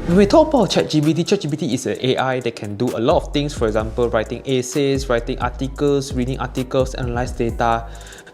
When we talk about ChatGPT is an AI that can do a lot of things, for example, writing essays, writing articles, reading articles, analyze data.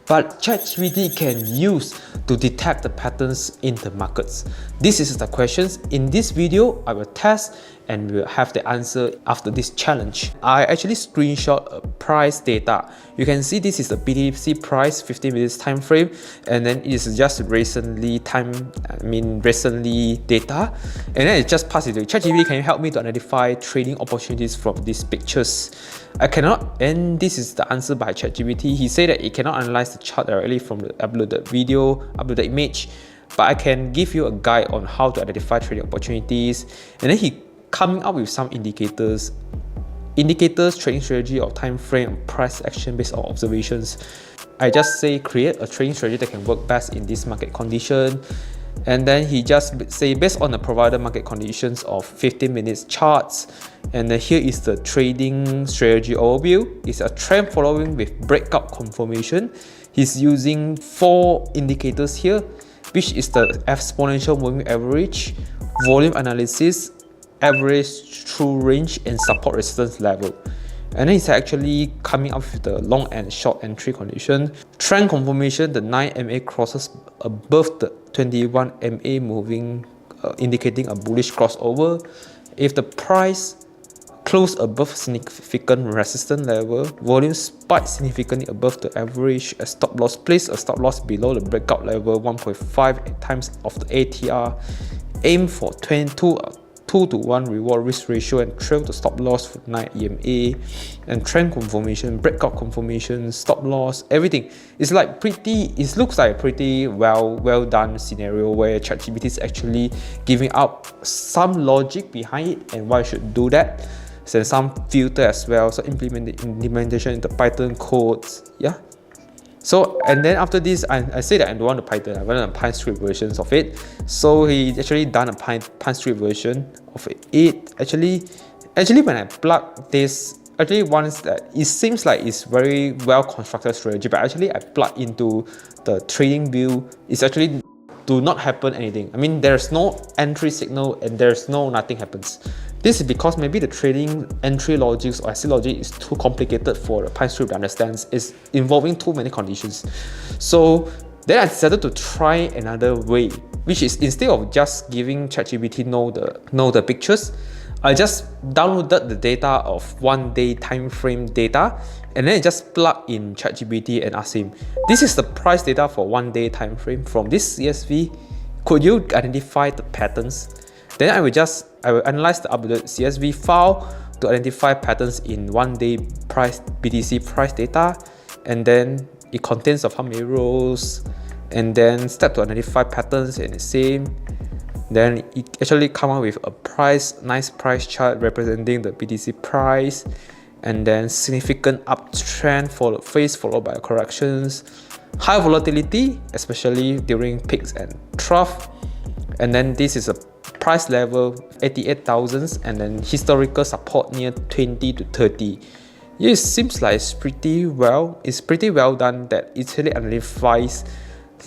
But ChatGPT can use to detect the patterns in the markets. This is the questions. In this video, I will test and we'll have the answer after this challenge. I actually screenshot a price data. You can see this is the BTC price 15 minutes time frame, and then it is just recently data, and then it just passed it to ChatGPT. Can you help me to identify trading opportunities from these pictures? I cannot, and this is the answer by ChatGPT. He said that it cannot analyze the chart directly from the uploaded video, uploaded image, but I can give you a guide on how to identify trading opportunities. And then he coming up with some indicators, trading strategy or time frame, price action based on observations. I just say create a trading strategy that can work best in this market condition. And then he just say based on the provided market conditions of 15 minutes charts. And then here is the trading strategy overview. It's a trend following with breakout confirmation. He's using 4 indicators here, which is the exponential moving average, volume analysis, average true range, and support resistance level. And then it's actually coming up with the long and short entry condition. Trend confirmation, the 9 MA crosses above the 21 MA moving, indicating a bullish crossover. If the price close above significant resistance level, volume spikes significantly above the average, a stop loss, place a stop loss below the breakout level 1.5 times of the ATR, aim for 2-to-1 reward risk ratio, and trail the stop loss for 9 EMA, and trend confirmation, breakout confirmation, stop loss, everything. It's like it looks like a pretty well done scenario where ChatGPT is actually giving out some logic behind it and why you should do that. And some filter as well, so implementation into Python codes, yeah. So, and then after this, I say that I don't want the Python, I want a PyScript versions of it. So he actually done a PyScript version of it. Actually when I plug this, once that it seems like it's very well constructed strategy, but actually I plug into the trading view, it's actually do not happen anything. I mean, there's no entry signal and there's nothing happens. This is because maybe the trading entry logics or exit logic is too complicated for the PyScript to understand. It's involving too many conditions. So then I decided to try another way, which is instead of just giving ChatGPT know the pictures, I just downloaded the data of 1 day time frame data, and then I just plug in ChatGPT and ask him, this is the price data for 1 day time frame from this CSV. Could you identify the patterns? Then I will analyze the uploaded CSV file to identify patterns in 1 day price BTC price data, and then it contains of how many rows, and then step to identify patterns and the same. Then it actually come up with a nice price chart representing the BTC price, and then significant uptrend followed by corrections, high volatility, especially during peaks and trough. And then this is a price level 88,000, and then historical support near 20 to 30. It seems like it's pretty well done, that it really identifies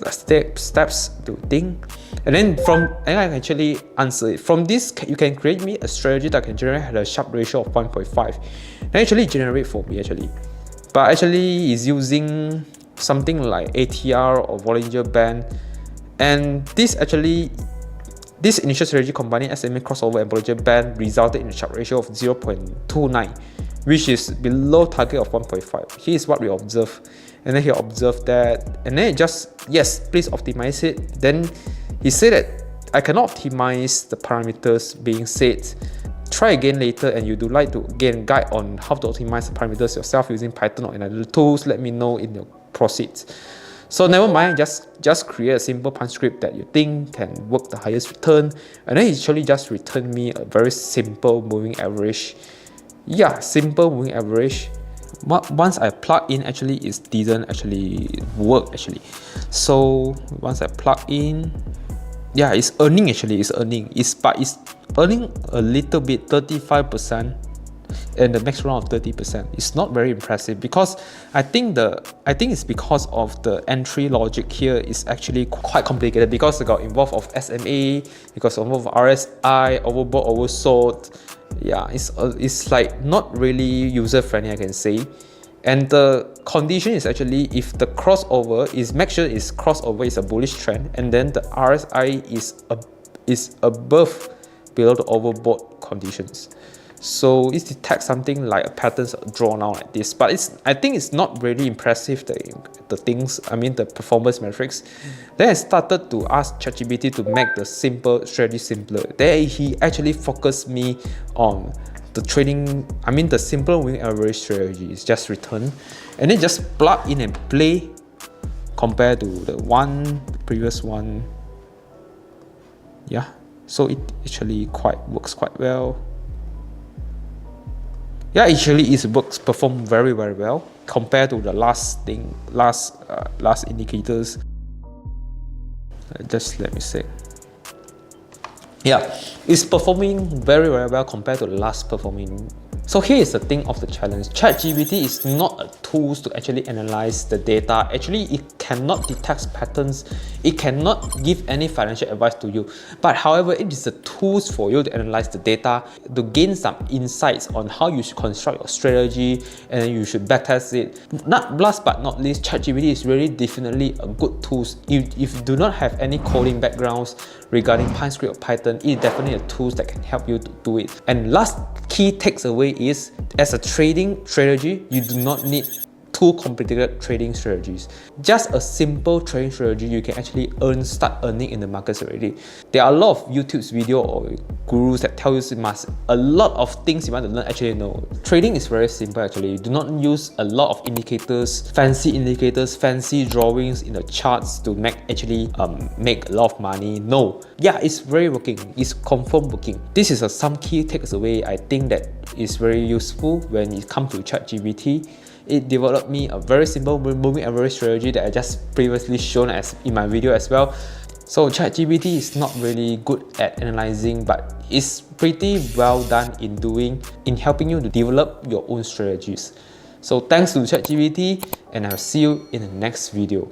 steps to think. And then I can actually answer it. From this, you can create me a strategy that can generate a Sharpe ratio of 1.5. And actually generate for me but actually is using something like ATR or Bollinger Band, and this initial strategy combining SMA crossover and Bollinger Band resulted in a Sharpe ratio of 0.29, which is below target of 1.5. Here is what we observe. And then he observed that, and then it just, yes, please optimize it. Then he said that I cannot optimize the parameters being set. Try again later, and you do like to again guide on how to optimize the parameters yourself using Python or another tools. Let me know in your proceeds. So never mind, just create a simple PyScript that you think can work the highest return, and then it actually just returned me a very simple moving average. Yeah, simple moving average. Once I plug in, actually it didn't actually work So once I plug in, yeah, it's earning but it's earning a little bit, 35%. and the max run of 30%. It's not very impressive because I think it's because of the entry logic here is actually quite complicated because it got involved of SMA, because of RSI, overbought, oversold. Yeah, it's like not really user friendly, I can say. And the condition is actually if the crossover is, make sure is crossover is a bullish trend, and then the RSI is above below the overbought conditions. So it detects something like a pattern drawn out like this, but I think it's not really impressive, the performance metrics. Then I started to ask ChatGPT to make the simple strategy simpler. Then he actually focused me on the trading, the simple moving average strategy is just return, and then just plug in and play compared to the previous one. Yeah, so it actually works quite well. Yeah, actually it performed very well compared to the last indicators. Just let me see. Yeah, it's performing very well compared to the last performing. So here is the thing of the challenge. ChatGPT is not a tool to actually analyze the data. Actually, it cannot detect patterns. It cannot give any financial advice to you. But however, it is a tool for you to analyze the data, to gain some insights on how you should construct your strategy, and then you should backtest it. Last but not least, ChatGPT is really definitely a good tool. If you do not have any coding backgrounds regarding PyScript or Python, it is definitely a tool that can help you to do it. And last key takeaway is, as a trading strategy, you do not need too complicated trading strategies. Just a simple trading strategy, you can actually start earning in the markets already. There are a lot of YouTube's video or gurus that tell you a lot of things you want to learn. Actually, no. Trading is very simple actually. You do not use a lot of indicators, fancy drawings in the charts to make a lot of money. No. Yeah, it's very working. It's confirmed working. This is some key takeaway I think that is very useful when it comes to ChatGPT. It developed me a very simple moving average strategy that I just previously shown as in my video as well. So ChatGPT is not really good at analyzing, but it's pretty well done in helping you to develop your own strategies. So thanks to ChatGPT, and I'll see you in the next video.